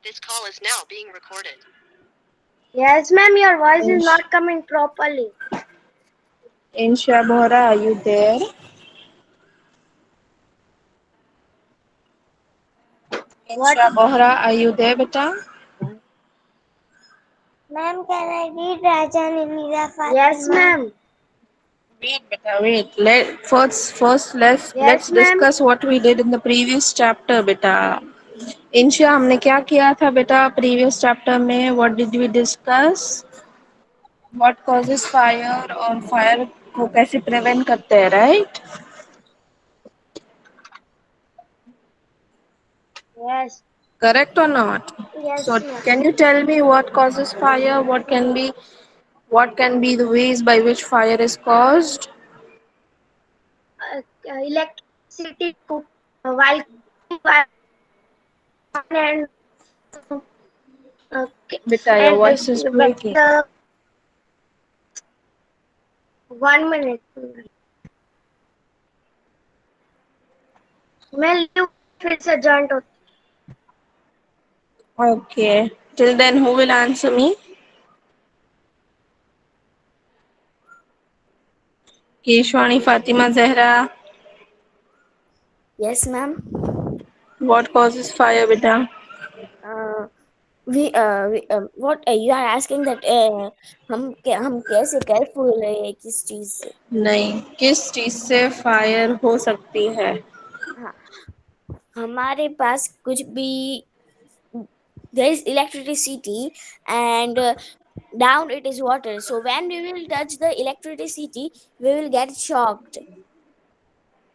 This call is now being recorded. Yes, ma'am, your voice is Insh- not coming properly. Insha Bohra, are you there? What? Insha Bohra, are you there, beta? Ma'am, can I read Raja Nira Fatima? Yes, ma'am. Wait, beta, wait. First, let's Yes, ma'am. discuss what we did in the previous chapter, beta. इंशिया हमने क्या किया था बेटा previous chapter में what did we discuss what causes fire और fire को कैसे prevent करते हैं राइट Yes. करेक्ट और not Yes, so ma'am. can you tell me what causes fire what can be the ways by which fire is caused Electricity cook while cooking while and okay, beta your and voice is when breaking the 1 minute. मैं लिखूं फिर से joint होती okay till then who will answer me Keshwani Fatima Zehra Yes, ma'am. what causes fire beta Uh, what you are asking that हम कैसे careful रहे किस चीज से? नहीं किस चीज से फायर हो सकती है हाँ, हमारे पास कुछ भी there is electricity and down it is water. So when we will touch the electricity, we will get shocked.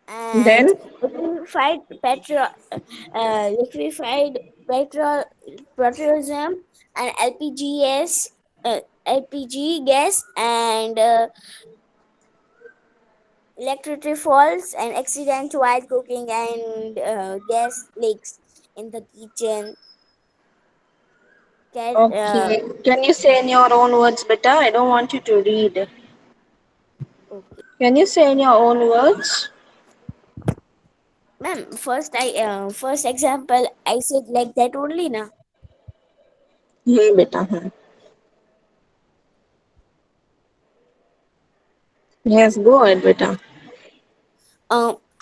And then liquefied petrol petroleum and LPG gas and electricity falls and accident while cooking and gas leaks in the kitchen. Can, Okay. Can you say in your own words, beta? I don't want you to read. okay, Can you say in your own words? ma'am. First example I said like that only na. Beta. Yes, go ahead, beta.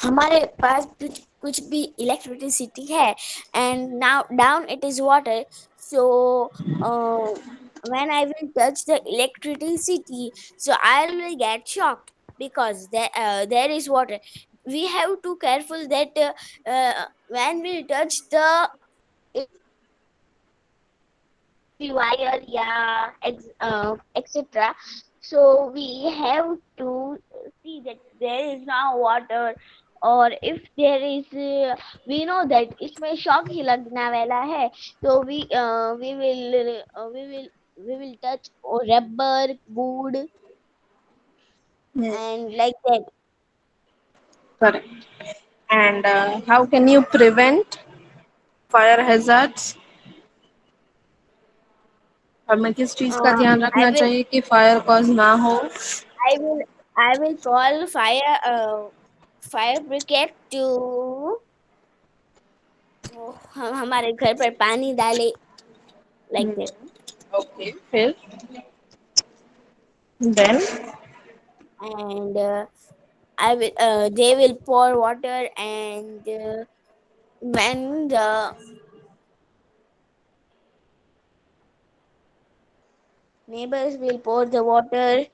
हमारे पास कुछ भी electricity है and now down it is water. So uh, when I will touch the electricity, so I will get shocked because there is water. We have to careful that when we touch the electricity wire, yeah, etc. So we have to see that there is no water, और if there is we know that इसमें shock ही लगने वाला है, तो we will touch rubber wood Hmm. and like that. Correct. And how can you prevent fire hazards? हमें किस चीज का ध्यान I रखना will चाहिए कि फायर कॉज ना हो I will I will call fire brigade to हम हमारे घर पर पानी डाले like that. ओके फिर then And I will they will pour water and when the neighbors will pour the water,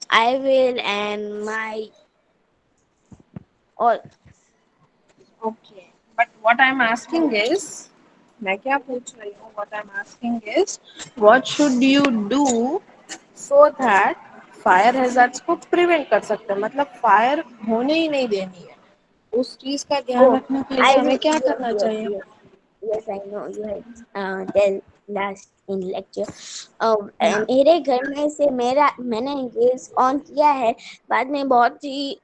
I will and my all. Okay but what I am asking is मैं क्या पूछ रही हूँ what I am asking is what should you do so that fire hazards को prevent कर सकते हैं मतलब फायर होने ही नहीं देनी है उस चीज का ध्यान Oh, रखने के लिए I हमें will. क्या Yes, करना yes, चाहिए yes. Yes, I know you had tell last in lecture. मेरे घर में से मैंने गैस ऑन किया है, बाद में बहुत ही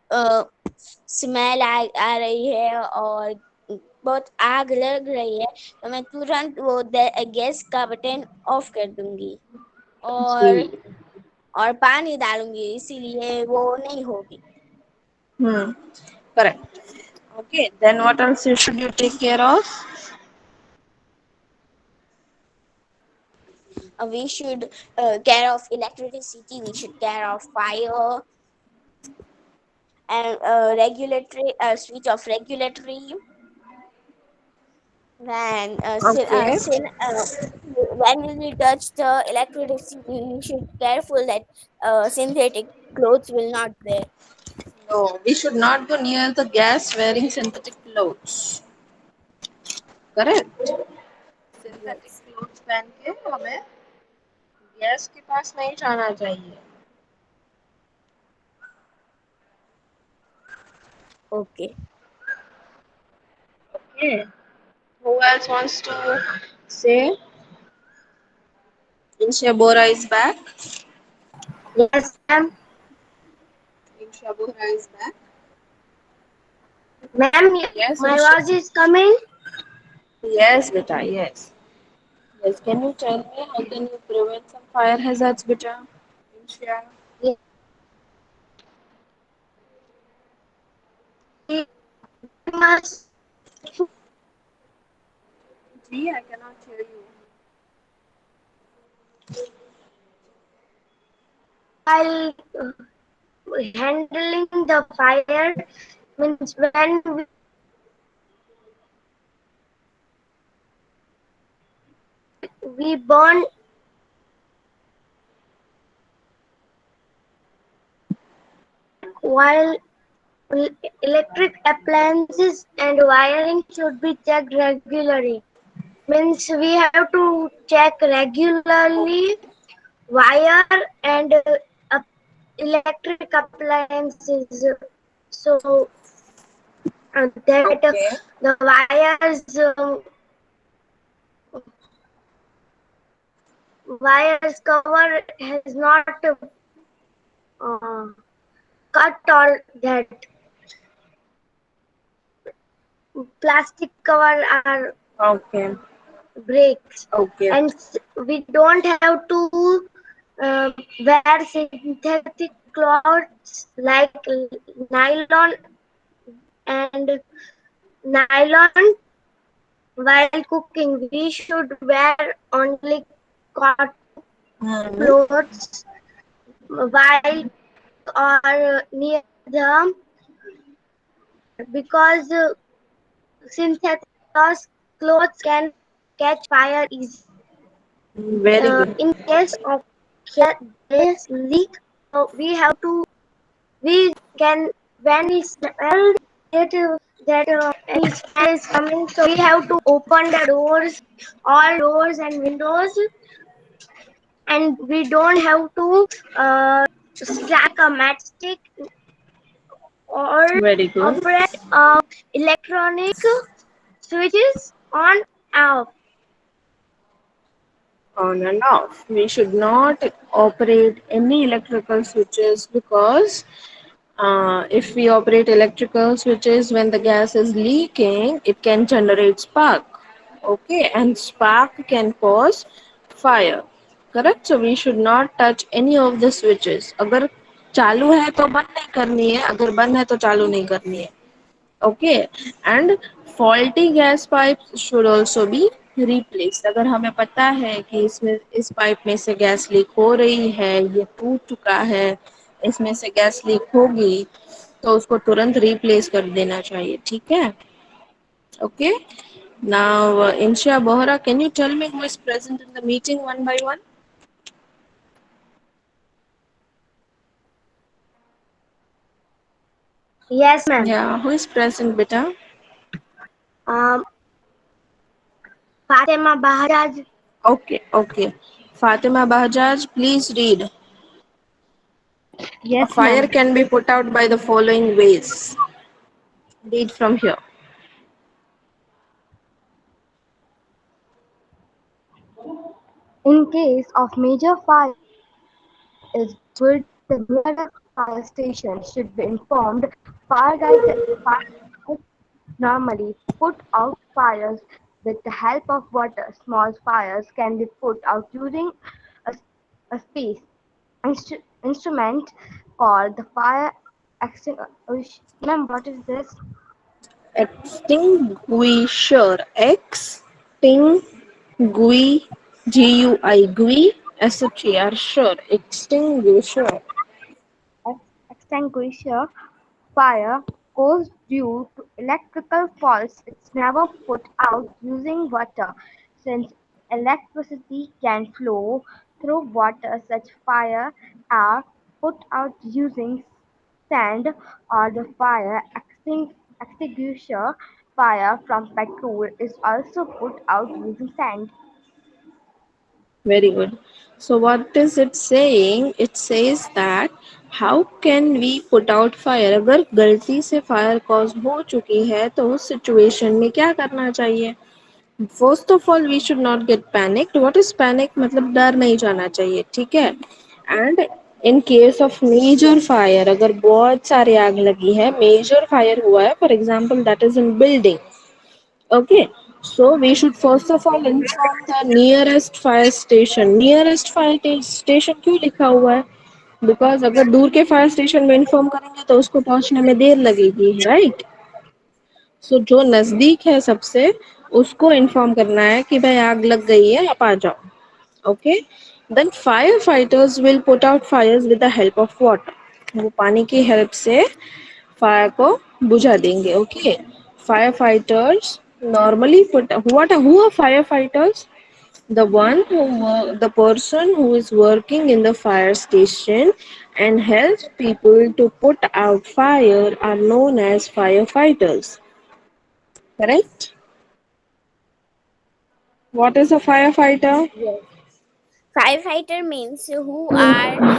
स्मेल आ रही है और बहुत आग लग रही है, तो मैं तुरंत वो गैस का बटन ऑफ कर दूंगी जी और पानी डालूंगी, इसीलिए वो नहीं होगी. Correct okay then what else should you take care of we should care of electricity, we should care of fire and regulatory switch of regulatory. When Okay. when we touch the electricity, we should careful that synthetic clothes will not wear. No, we should not go near the gas wearing synthetic clothes. Correct. Synthetic Yes. Clothes पहन के हमें gas के पास नहीं जाना चाहिए. Okay. Okay. Who else wants to say? Insha Bora is back. Yes, ma'am. Insha Bora is back. Ma'am, Yes, my Insha. voice is coming. Yes, beta. Yes. Yes. Can you tell me how can you prevent some fire hazards, beta? Insha. Yes, we must Gee, I cannot hear you. while handling the fire means when we burn while electric appliances and wiring should be checked regularly. Means we have to check regularly wire and electric appliances so that Okay. the wires cover has not uh, cut or that plastic cover are Okay. breaks Okay. and we don't have to wear synthetic clothes like nylon and nylon while cooking. We should wear only cotton Hmm. clothes while cook or near the because synthetic clothes can catch fire easily. Very good. In case of gas leak, we have to we can when we smell it that any smell is coming, so we have to open the doors, all doors and windows, and we don't have to strike a matchstick or Very good. operate electronic switches on off. On and off. We should not operate any electrical switches because if we operate electrical switches when the gas is leaking, it can generate spark. Okay, and spark can cause fire. Correct? So we should not touch any of the switches. अगर चालू है तो बंद नहीं करनी है, अगर बंद है तो चालू नहीं करनी है. Okay and faulty gas pipe should also be replaced. अगर हमें पता है कि इसमें इस पाइप में से गैस लीक हो रही है, ये टूट चुका है, इसमें से गैस लीक होगी, तो उसको तुरंत रिप्लेस कर देना चाहिए. ठीक है. Okay. Now Insha Bohra, can you tell me who is present in the meeting one by one? Yes, ma'am. या हु इज प्रेजेंट बेटा? Um, Fatima Baharaj. Okay, okay. Fatima Bahjaj, please read. A Yes, fire ma'am. can be put out by the following ways. Read from here. In case of major fire is built, the nearest fire station should be informed. Firefighters normally put out fires with the help of water. Small fires can be put out using a, a space instrument called the fire extinguisher. Ma'am, what is this? Extinguisher. Extinguisher. GUI, SHER, sure, extinguisher. Extinguisher fire goes due to electrical faults. It's never put out using water. Since electricity can flow through water, such fire are put out using sand or the fire extinguisher. Fire from petrol is also put out using sand. Very good. So what is it saying? It says that how can we put out fire? अगर गलती से fire cause हो चुकी है तो उस situation में क्या करना चाहिए? First of all we should not get panicked. What is panic? मतलब डर नहीं जाना चाहिए, ठीक है. And in case of major fire, अगर बहुत सारी आग लगी है, मेजर फायर हुआ है, for example that is in building. Okay, so we should first of all inform the nearest fire station. Nearest fire station क्यों लिखा हुआ है? Because अगर दूर के फायर स्टेशन में इन्फॉर्म करेंगे तो उसको पहुंचने में देर लगेगी, राइट? सो जो नजदीक है सबसे, उसको इन्फॉर्म करना है कि भाई आग लग गई है, आप आ जाओ. Okay, then fire fighters will put out fires with the help of water. वो पानी की हेल्प से फायर को बुझा देंगे. Okay, fire fighters normally put what who are firefighters? The one who the person who is working in the fire station and helps people to put out fire are known as firefighters. Correct? What is a firefighter? Yes. Firefighter means who are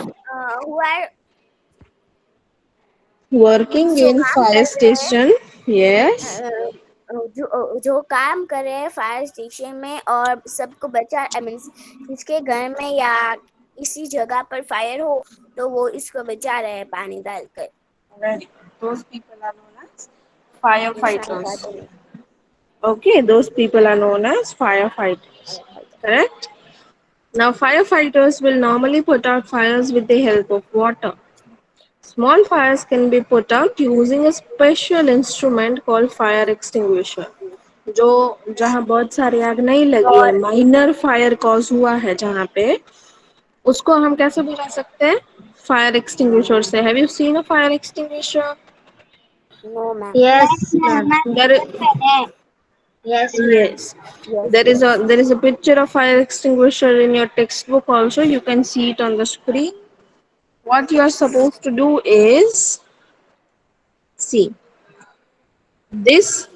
Working जो in काम fire कर रहे हैं, station. Yes. जो काम करे fire station में और सबको बचा, आई मीन जिसके घर में या इसी जगह पर फायर हो तो वो इसको बचा रहे हैं पानी डालकर. Very good. Those people are known as ये firefighters. Fire Okay, those people are known as firefighters. Fighter. Correct? Now, firefighters will normally put out fires with the help of water. Small fires can be put out using a special instrument called fire extinguisher. जो जहाँ बहुत सारी आग नहीं लगी है, और minor fire cause हुआ है जहाँ पे, उसको हम कैसे बुझा सकते हैं? फायर एक्सटिंग्विशर से. Have you seen a fire extinguisher? No ma'am. yes, ma'am. There, Yes, ma'am. yes, yes yes. there is a picture of fire extinguisher in your textbook also. You can see it on the screen. What you are supposed to do is, see, this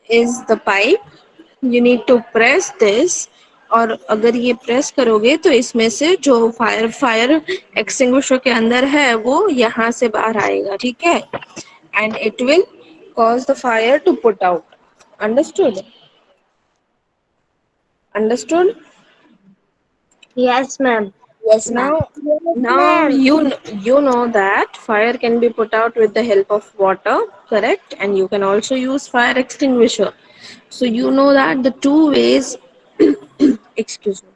is the pipe. You need to press this. और अगर ये press करोगे तो इसमें से जो fire fire extinguisher के अंदर है वो यहाँ से बाहर आएगा, ठीक है. And it will cause the fire to put out. Understood? Understood? Yes, ma'am. Yes ma'am. Now, Yes, now ma'am. you know that fire can be put out with the help of water, correct? And you can also use fire extinguisher. So you know that the two ways, excuse me,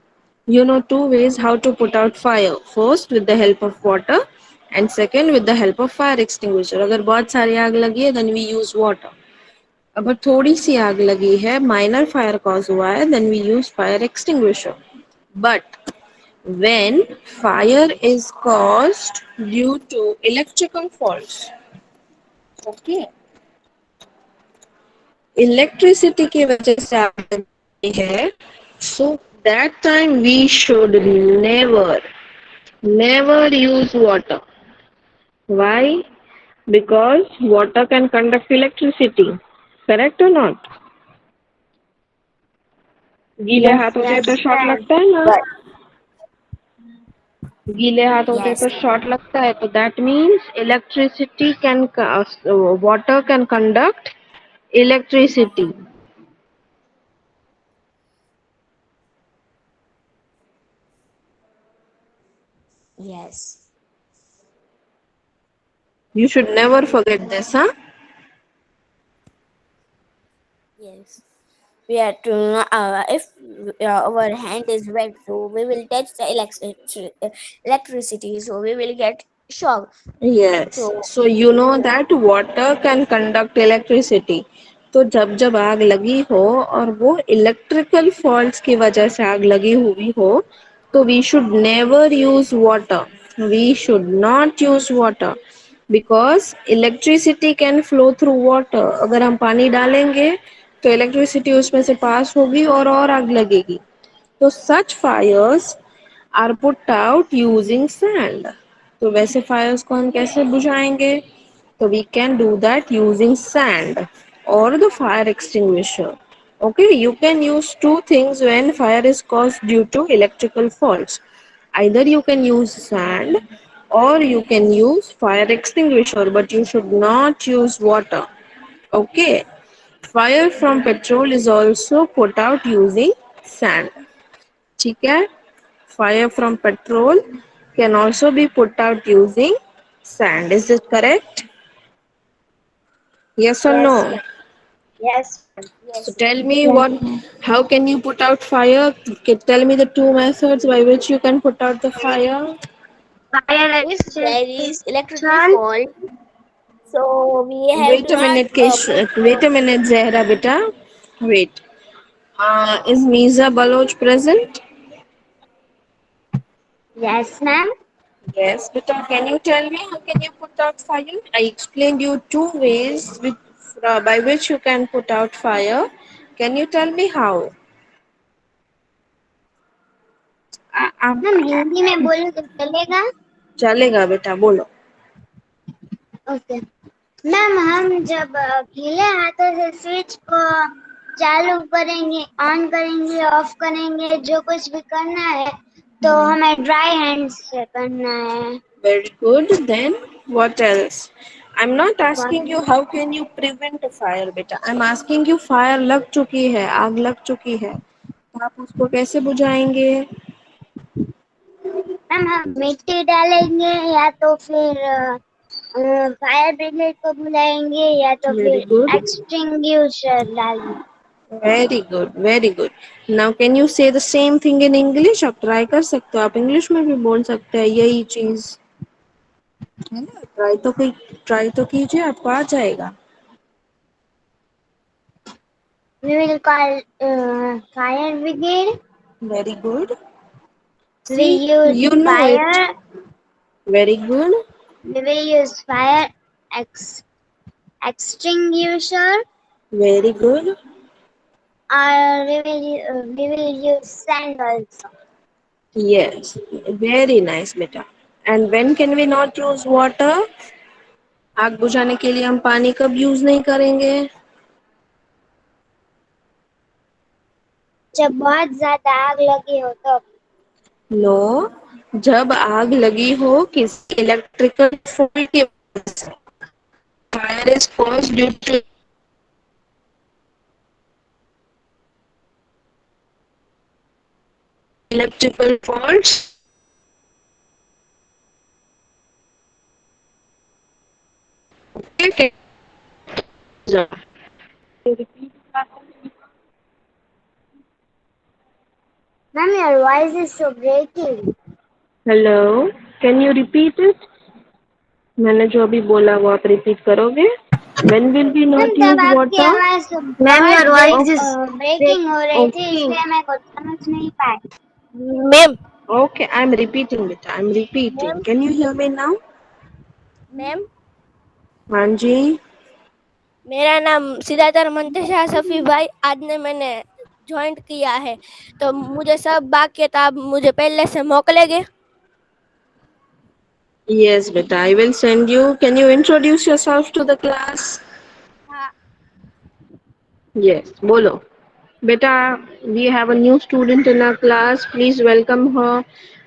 you know two ways how to put out fire. First with the help of water, and second with the help of fire extinguisher. अगर बहुत सारी आग लगी है, then we use water. अगर थोड़ी सी आग लगी है, minor fire cause हुआ है, then we use fire extinguisher. But when fire is caused due to electrical faults, okay, electricity की वजह से आग लगी है, so that time we should never use water. Why? Because water can conduct electricity. Correct or not? गीले Yes, हाथों से yes, तो शॉर्ट ma'am. लगता है ना. बट गीले हाथों से तो यस. शॉर्ट लगता है, तो that means electricity can water can conduct electricity. Yes. You should never forget this, huh? Yes. We have to, if our hand is wet, so we will touch the electricity, so we will get shocked. Yes. So So you know that water can conduct electricity. तो जब जब आग लगी हो और वो electrical faults की वजह से आग लगी हुई हो, तो we should never use water, we should not use water, because electricity can flow through water. अगर हम पानी डालेंगे तो इलेक्ट्रिसिटी उसमें से पास होगी और आग लगेगी। तो such fires are put out using sand. तो वैसे फायर्स को हम कैसे बुझाएंगे? तो we can do that using sand or the fire extinguisher. Okay, you can use two things when fire is caused due to electrical faults. Either you can use sand or you can use fire extinguisher, but you should not use water. Okay, fire from petrol is also put out using sand. ठीक है? Fire from petrol can also be put out using sand. Is it correct? Yes or Yes, no? ma'am. Yes, ma'am. So Yes, tell ma'am. me what, how can you put out fire? Tell me the two methods by which you can put out the fire. Fire If there is electricity extinction. fault, so we have Wait to a not minute, wait a minute, Zehra beta. Wait. Is Miza Baloch present? yes, ma'am. Yes, beta. Can you tell me how can you put out fire? I explained you two ways by which you can put out fire. Can you tell me how? Ma'am Hindi में बोलो तो चलेगा? चलेगा बेटा, बोलो. Okay ma'am, हम जब गीले हाथों से स्विच को चालू करेंगे, ऑन करेंगे, ऑफ करेंगे, जो कुछ भी करना है तो हमें ड्राई हैंड से करना है। Very good. Then what else? I'm not asking you how can you prevent a fire, बेटा. I'm asking you fire लग चुकी है, आग लग चुकी है. तो आप उसको कैसे बुझाएंगे? मैम हम मिट्टी डालेंगे या तो फिर फायर ब्रिगेड को बुलाएंगे या तो Very फिर good. एक्सटिंग्विशर डालेंगे। Very good. Very good. Now can you say the same thing in English? आप ट्राई कर सकते हो. आप इंग्लिश में भी बोल सकते हैं यही चीज. है ना? ट्राई तो कीजिए, आपको आ जाएगा. We will call fire brigade. Very good. We will See, use you know it. fire. Very good. We will use fire ex extinguisher, Very good. or we will use sand also. Yes, very nice beta. And when can we not use water? आग बुझाने के लिए हम पानी कब use नहीं करेंगे? जब बहुत ज्यादा आग लगी हो तो। नो, जब आग लगी हो किसी इलेक्ट्रिकल फॉल्ट की वजह से. Fire is caused due to electrical faults. Ma'am, your voice is so breaking. Hello, can you repeat it? मैंने जो अभी बोला वो आप रिपीट करोगे? When will we ma'am not तब use आपकी water? आवाज Ma'am, बहुत your voice is ब्रेकिंग हो रही थी, breaking. इसलिए मैं कुछ समझ नहीं पाई। Ma'am, Okay, I'm repeating it. I'm repeating. ma'am, Can you hear me now? ma'am, हाँ जी. मेरा नाम सिदातर मंतशा सफ़ी भाई, आज ने मैंने ज्वाइंट किया है, तो मुझे सब बाकी है, तो आप मुझे पहले से मोकलेंगे? Yes, beta. I will send you. Can you introduce yourself to the class? हाँ. Yes, bolo. Beta, we have a new student in our class. Please welcome her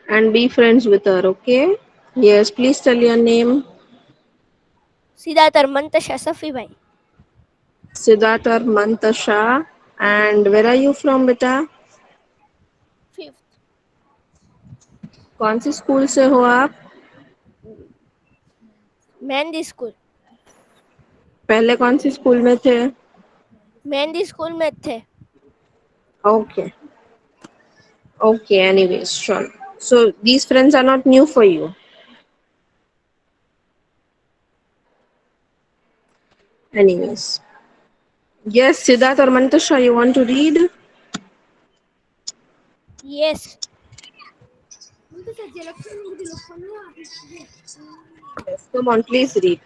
and be friends with her, okay? Yes, please tell your name. સિદાતર મંતશા સફી ભાઈ. Siddharth or Mantasha. And where are you from, beta? 5th कौन सी school से हो आप? Mehndi school. पहले कौन सी school में थे? Mehndi school में थे. Okay. Okay, anyways, sure. So these friends are not new for you. Anyways. Yes, Siddharth or Mantasha, you want to read? Yes. Yes, come on, please read.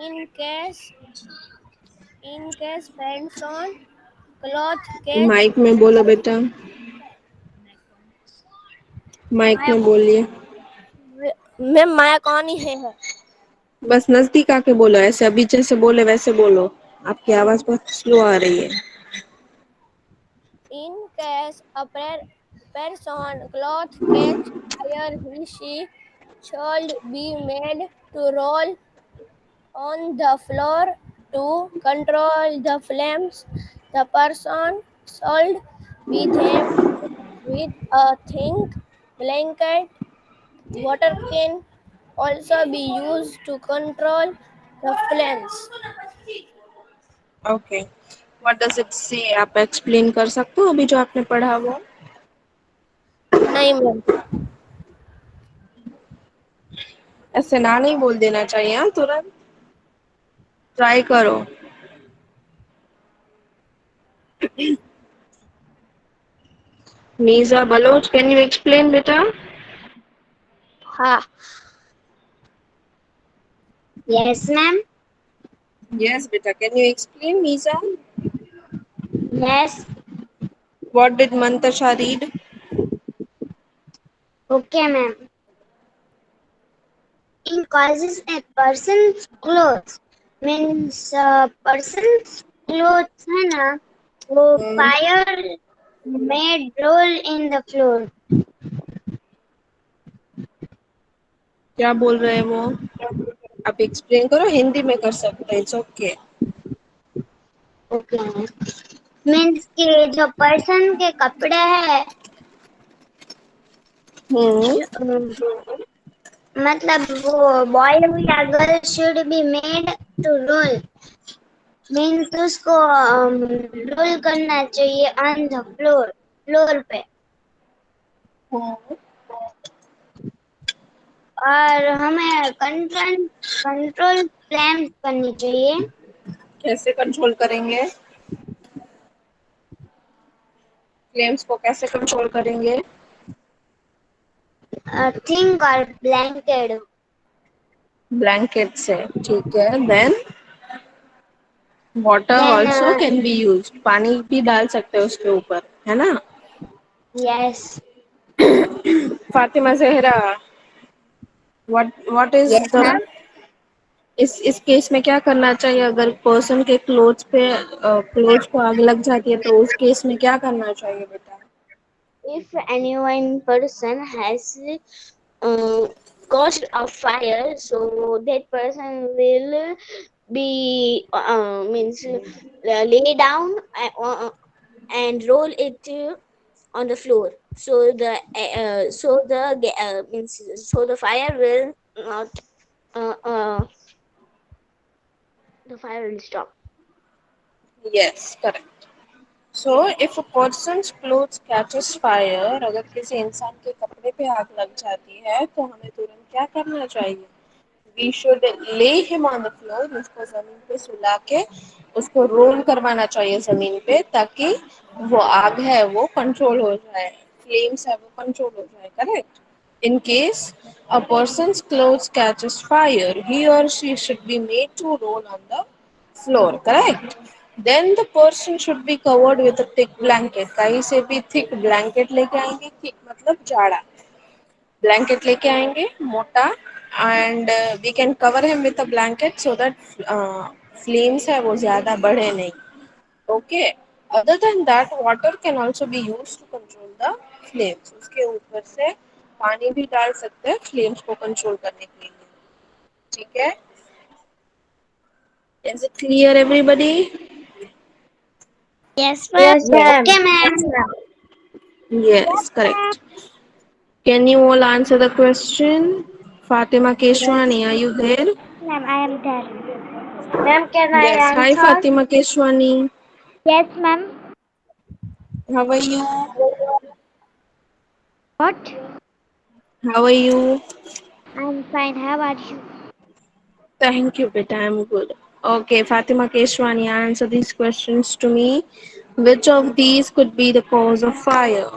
In case pants on cloth catch mic में बोलो बेटा, mic माया में बोलिए. Ma'am माया कौन ही है? बस नजदीक आके बोलो, ऐसे अभी जैसे बोले वैसे बोलो. आपकी आवाज बहुत स्लो आ रही है. In case a person cloth catch fire, she should be made to roll on the floor to control the flames. The person should be them with a thick blanket. Water can also be used to control the flames. Okay, what does it से? आप explain कर सकते हो अभी जो आपने पढ़ा वो? नहीं मैम. ऐसे ना नहीं बोल देना चाहिए. हाँ, तुरंत ट्राई करो. Meeza Baloch, can you explain बेटा? हाँ. Yes, ma'am. Yes beta, can you explain MISA? Yes. What did Mantasha read? Okay, ma'am. In causes a person's clothes means person's clothes है ना, वो fire made roll in the floor. क्या बोल रहे हैं वो? आप एक्सप्लेन करो, हिंदी में कर सकते हैं, इट्स ओके. Okay. मीन्स कि जो पर्सन के कपड़े हैं, मतलब वो बॉय हो या girl should be made to roll, means उसको रोल करना चाहिए ऑन द फ्लोर, फ्लोर पे. और हमें कंट्रोल कंट्रोल फ्लेम्स करनी चाहिए. कैसे कंट्रोल करेंगे? फ्लेम्स को कैसे कंट्रोल करेंगे? थिंक और ब्लैंकेट. ब्लैंकेट से, ठीक है. Then water then also can be use, पानी भी डाल सकते हैं उसके ऊपर, है ना? Yes. Fatima Zahra, what is yes the, ma'am. इस केस में क्या करना चाहिए? अगर पर्सन के क्लोथ्स पे क्लोथ्स को आग लग जाती है तो उस केस में क्या करना चाहिए बेटा? If any one person has caused a fire, so that person will be means lay down and roll it on the floor. So the fire will not uh, uh, the fire will stop. Yes, correct. So if a persons clothes catches fire, अगर किसी इंसान के कपड़े पे आग लग जाती है तो हमें तुरंत क्या करना चाहिए? वी शुड ले हिम ऑन द फ्लोर, उसको जमीन पे सुला के उसको रोल करवाना चाहिए जमीन पे, ताकि वो आग है वो कंट्रोल हो जाए, फ्लेम्स है वो कंट्रोल हो जाए. Correct. In case a person's clothes catches fire, he or she should be made to roll on the floor. Correct. Then the person should be covered with a thick blanket. कहीं से भी thick blanket लेके आएंगे. thick मतलब जाड़ा. Blanket लेके आएंगे मोटा, and we can cover him with a blanket so that flames है वो ज्यादा बढ़े नहीं. Okay. Other than that, water can also be used to control the flames. उसके ऊपर से पानी भी डाल सकते हैं फ्लेम्स को कंट्रोल करने के लिए. ठीक है? Is it clear, everybody? Yes, ma'am. Yes, okay, ma'am. Yes, correct. Can you all answer the question? Fatima Keshwani, are you there? Ma'am, I am there. Ma'am, can I Yes. Hi, answer? Fatima Keshwani. Yes, ma'am. How are you? What? How are you? I'm fine. How are you? Thank you, beta. I'm good. Okay, Fatima Keshwani, answer these questions to me. Which of these could be the cause of fire?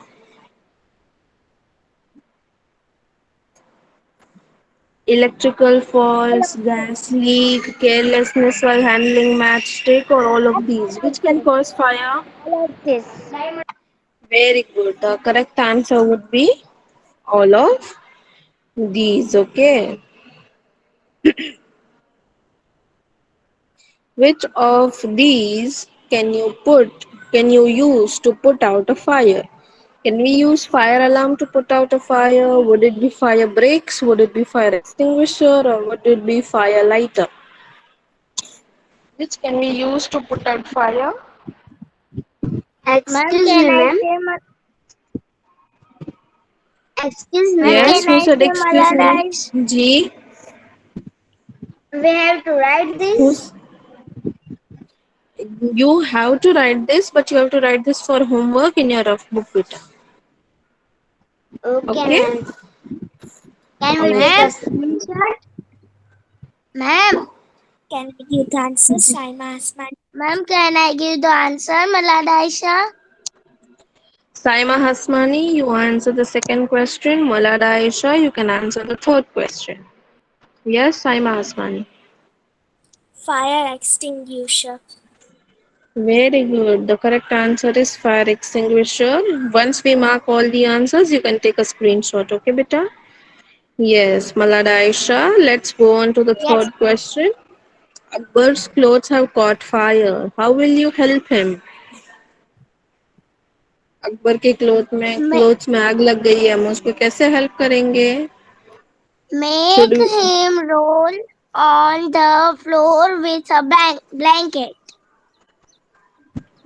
Electrical faults, gas leak, carelessness while handling matchstick, or all of these? Which can cause fire? All of this. Very good. The correct answer would be all of these. Okay. Which of these can you use to put out a fire? Can we use fire alarm to put out a fire? Would it be fire brakes? Would it be fire extinguisher? Or would it be fire lighter? Which can we use to put out fire? Ma'am, Excuse can me, I ma'am. say Ma'am, Yes, can who I said say excuse me? Maladives? G. we have to write this? Who's you have to write this, but you have to write this for homework in your rough book, beta. Okay, Okay? ma'am. Can we take a Ma'am, Okay. screenshot? ma'am, Can I give the answer, Saima Asman? ma'am, can I give the answer, Maladaisha? Saima Hasmani, you answer the second question. Malada Aisha, you can answer the third question. Yes, Saima Hasmani. Fire extinguisher. Very good. The correct answer is fire extinguisher. Once we mark all the answers, you can take a screenshot. Okay, beta? Yes, Malada Aisha. Let's go on to the Yes. third question. Akbar's clothes have caught fire. How will you help him? Akbar के Ma- clothes में आग लग गई है, हम उसको कैसे help करेंगे? Should Make him roll on the floor with a blanket.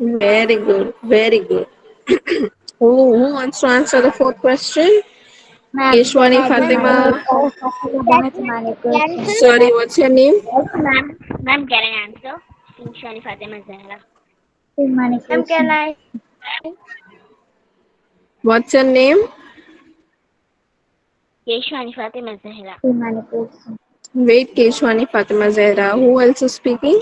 Very good, very good. Who wants to answer the fourth question? Ma'am, can Keshwani I give Fatima. my Oh, Fatima yes, Bahat ma'am. my Answer? question? Sorry, what's your name? Yes, ma'am. Ma'am, can I answer? Shani Fatima Zahra. My Ma'am, can question. I? What's your name? Shani Fatima Zahra. My question. Wait, Keshwani Fatima Zehra. Who else is speaking?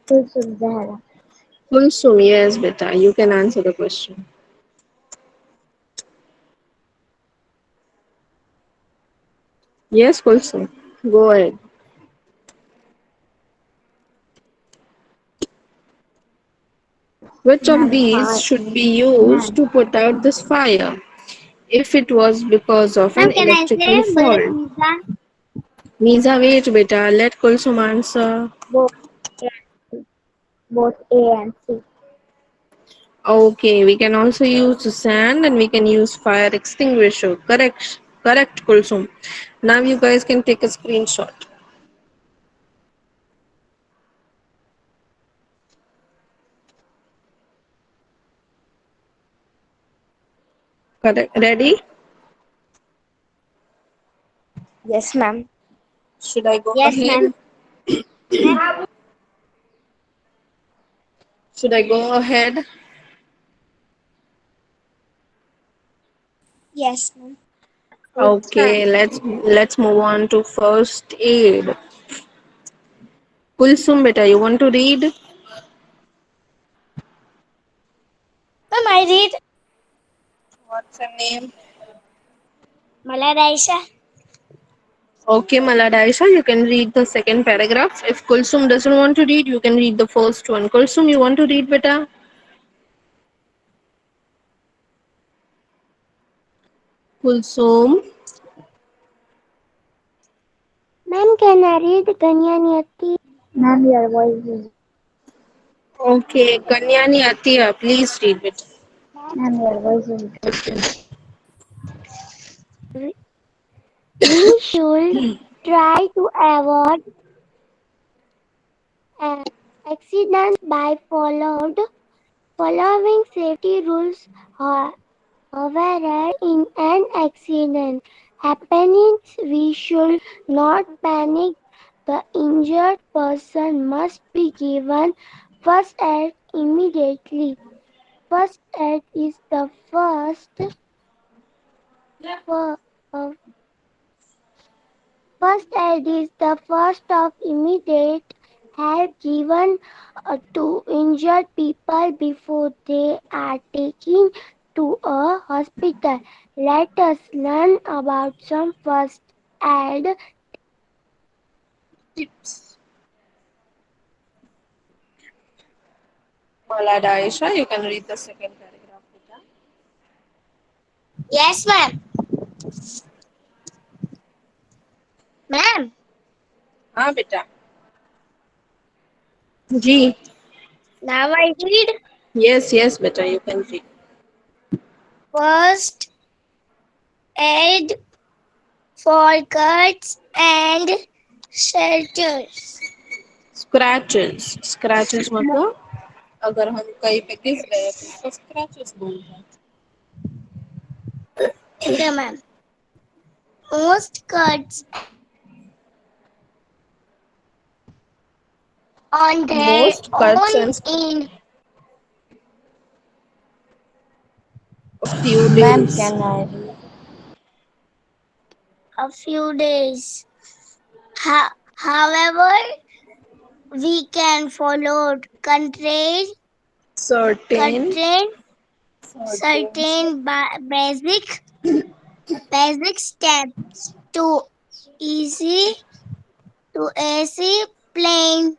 Kulsum Zahra. Kulsum. Yes, beta. You can answer the question. Yes, Kulsum. Go ahead. Which of Ma'am, these fire. should be used Ma'am. to put out this fire? If it was because of Ma'am, an can I electrical say bullet fault. Mizan? Misa, wait, beta. Let Kulsum answer. Both A and C. Both A and C. Okay, we can also use sand and we can use fire extinguisher. Correct. Correct, Kulsum. Now you guys can take a screenshot. Correct. Ready? Yes, ma'am. Should I go Yes, ahead? ma'am. Ma'am, Should I go ahead? Yes, ma'am. it's Okay, let's move on to first aid. Kulsum beta, you want to read? Ma'am, I read. What's her name? Maladaisha. Okay, Maladaisha, you can read the second paragraph. If Kulsum doesn't want to read, you can read the first one. Kulsum, you want to read beta? Kulsum. Ma'am, can I read Ganyanyati? Ma'am, your voice is. Okay, Kanyani Atiya, please read it. Ma'am, your voice is breaking. We should try to avoid uh, accidents by following safety rules. However, in an accident happening, we should not panic. The injured person must be given first aid immediately. First aid is the first uh, First aid is the first of immediate help given to injured people before they are taken to a hospital. Let us learn about some first aid. Tips. Malada Aisha, you can read the second paragraph. Beta. Yes, ma'am. Ma'am, हाँ बेटा. जी. now I read Yes, yes, बेटा, you can read. first aid for cuts and shelters. Scratches. Scratches मतलब अगर हम कहीं पे घिस गए तो उसको scratches बोलते हैं. Okay, ma'am. Most cuts on their Most cuts own and in a few Ma'am, days. can I read? A few days. However, we can follow Certain. constraint Certain. certain basic steps to easy to AC plane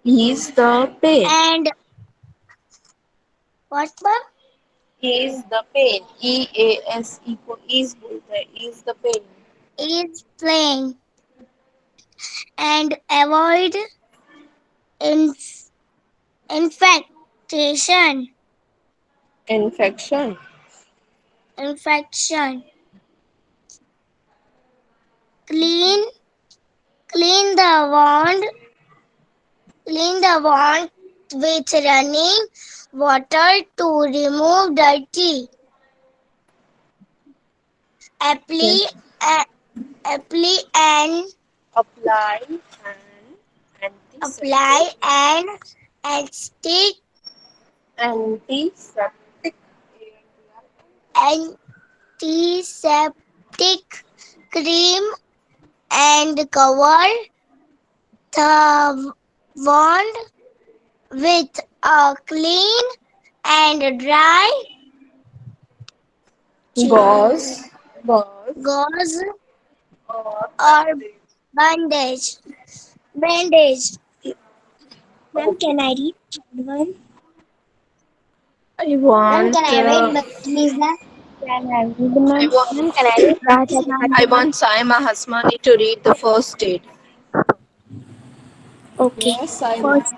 Ease the pain. and what ma'am? Ease the pain. EASE को ease बोलते हैं. Ease the pain. Is plane and avoid inf- infection Infection. infection clean clean the wound clean the wound with running water to remove dirty Okay. apply a- apply and Apply an apply antiseptic. and stick Antiseptic. antiseptic cream and cover the wound with a clean and dry Gauze. Gauze. gauze Or or bandage. Bandage. Ma'am, okay. can I read one? I Ma'am, want. can I read Lisa? Can I read, I ma'am? want. Ma'am, can I read I Raja? want Saima Hasmani to read the first aid. Okay. Yes, Saima. First,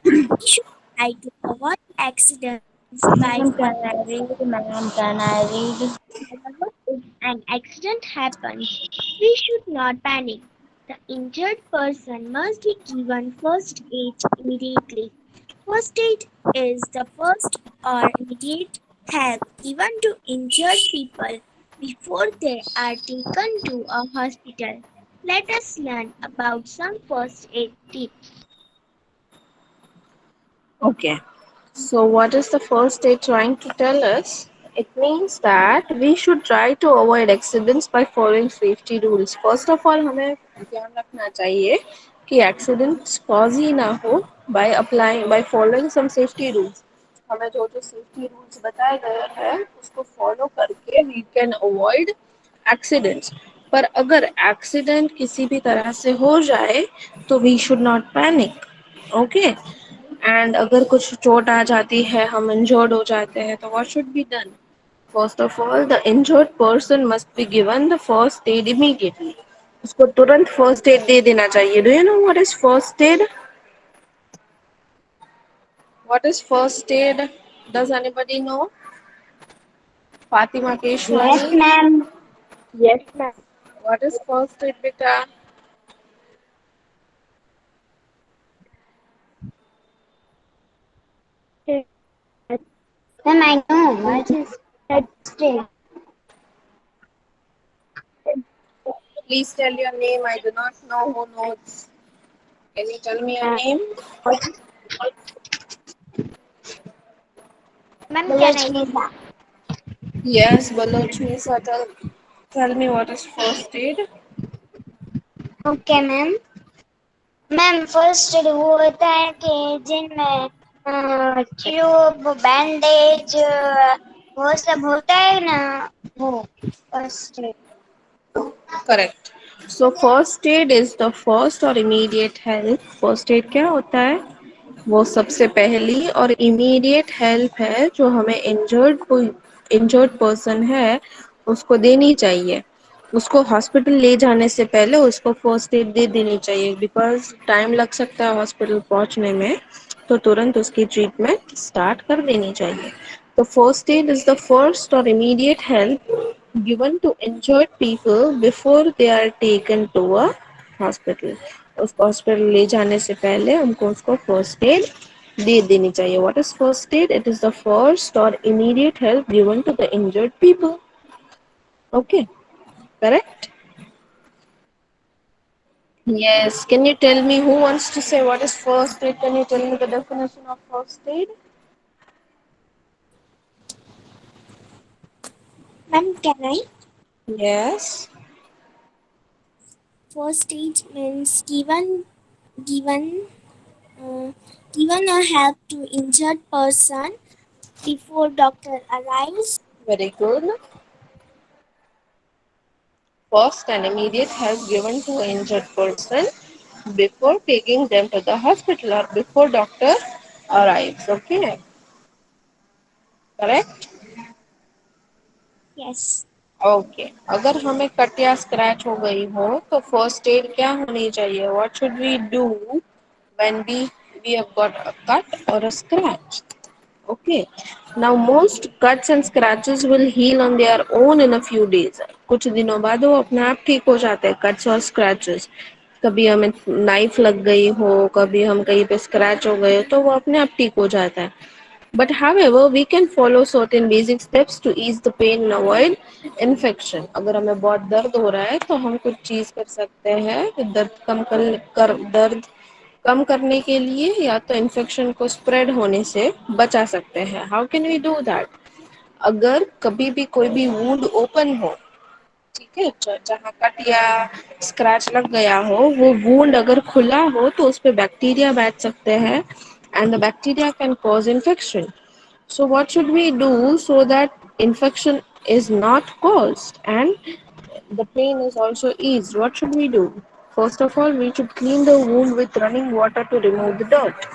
we should try to avoid accidents by Ma'am, can I following. read? Ma'am, can I read? However, if an accident happens, we should not panic. The injured person must be given first aid immediately. First aid is the first or immediate help given to injured people before they are taken to a hospital. Let us learn about some first aid tips. Okay. So, what is the first aid trying to tell us? It means that we should try to avoid accidents by following safety rules. First of all, हमें ध्यान रखना चाहिए कि accidents cause ही ना हो by following some safety rules. हमें जो जो safety rules बताए गए हैं उसको follow करके we can avoid accidents. पर अगर accident किसी भी तरह से हो जाए तो we should not panic. Okay. And अगर कुछ चोट आ जाती है हम इंजर्ड हो जाते हैं तो what should be done first of all the injured person must be given the first aid immediately उसको तुरंत फर्स्ट एड दे देना चाहिए do you know what is first aid what is first aid does anybody know Fatima Yes, Keshwani ma'am. Yes, ma'am. What is first aid बेटा Ma'am, I know what is that. Please tell your name I do not know who knows can you tell me your name Ma'am, can I read? Balachmita. yes Baloch me tell me what is first aid okay ma'am. Ma'am first aid वो होता है कि जिनमें tube bandage वो सब होता है ना, वो first aid. Correct. So first aid is the first और इमीडिएट हेल्प। फर्स्ट एड क्या होता है? वो सबसे पहली और इमीडिएट हेल्प है जो हमें इंजर्ड कोई इंजर्ड पर्सन है उसको देनी चाहिए। उसको हॉस्पिटल ले जाने से पहले उसको फर्स्ट एड दे देनी चाहिए, बिकॉज टाइम लग सकता है हॉस्पिटल पहुंचने में, तो तुरंत उसकी ट्रीटमेंट स्टार्ट कर देनी चाहिए। तो first aid is the first और immediate help given to injured people before they are taken to a hospital. उसको हॉस्पिटल ले जाने से पहले हमको उसको फर्स्ट एड दे देनी चाहिए. What is first aid? It is the first or immediate help given to the injured people. Okay, correct? Yes. Can you tell me who wants to say what is first aid? Can you tell me the definition of first aid? Ma'am can I? Yes. First aid means given uh, given a help to injured person before doctor arrives. Very good. First and immediate help given to an injured person before taking them to the hospital or before doctor arrives. Okay, correct? Yes. Okay, अगर हमें cut या scratch हो गई हो तो first add क्या होनी चाहिए? What should we do when we have got a cut और a scratch? Okay. Now most cuts and scratches will heal on their own in a few days. कुछ दिनों बाद वो अपने आप ठीक हो जाते हैं cuts और scratches. कभी हमें नाइफ लग गई हो, कभी हम कहीं पे स्क्रैच हो गए हो, तो वो अपने आप ठीक हो जाता है. But however, we can follow certain basic steps to ease the pain and avoid infection. अगर हमें बहुत दर्द हो रहा है तो हम कुछ चीज कर सकते हैं कि दर्द कम करने के लिए या तो इन्फेक्शन को स्प्रेड होने से बचा सकते हैं. How can we do that? अगर कभी भी कोई भी वुंड ओपन हो, ठीक है, जहाँ कट या स्क्रैच लग गया हो, वो वुंड अगर खुला हो तो उस पे बैक्टीरिया बैठ सकते हैं and the bacteria can cause infection. So what should we do so that infection is not caused and the pain is also eased? What should we do? First of all, we should clean the wound with running water to remove the dirt.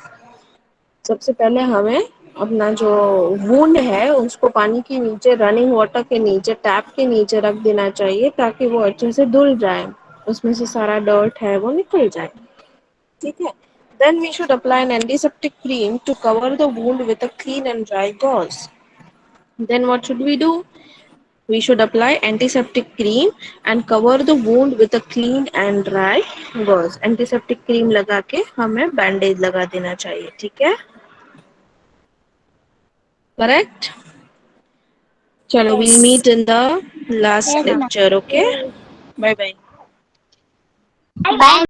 सबसे पहले हमें अपना जो wound है उसको पानी के नीचे, रनिंग वाटर के नीचे, टैप के नीचे रख देना चाहिए ताकि वो अच्छे से धुल जाए, उसमें से सारा डर्ट है वो निकल जाए. ठीक है. Then we should apply an antiseptic cream to cover the wound with a clean and dry gauze. Then what should we do? We should apply antiseptic cream and cover the wound with a clean and dry gauze. Antiseptic cream लगा के हमें bandage लगा देना चाहिए. ठीक है. Correct? Chalo, we'll Yes. meet in the last yes ma'am. lecture, okay? Bye bye. Bye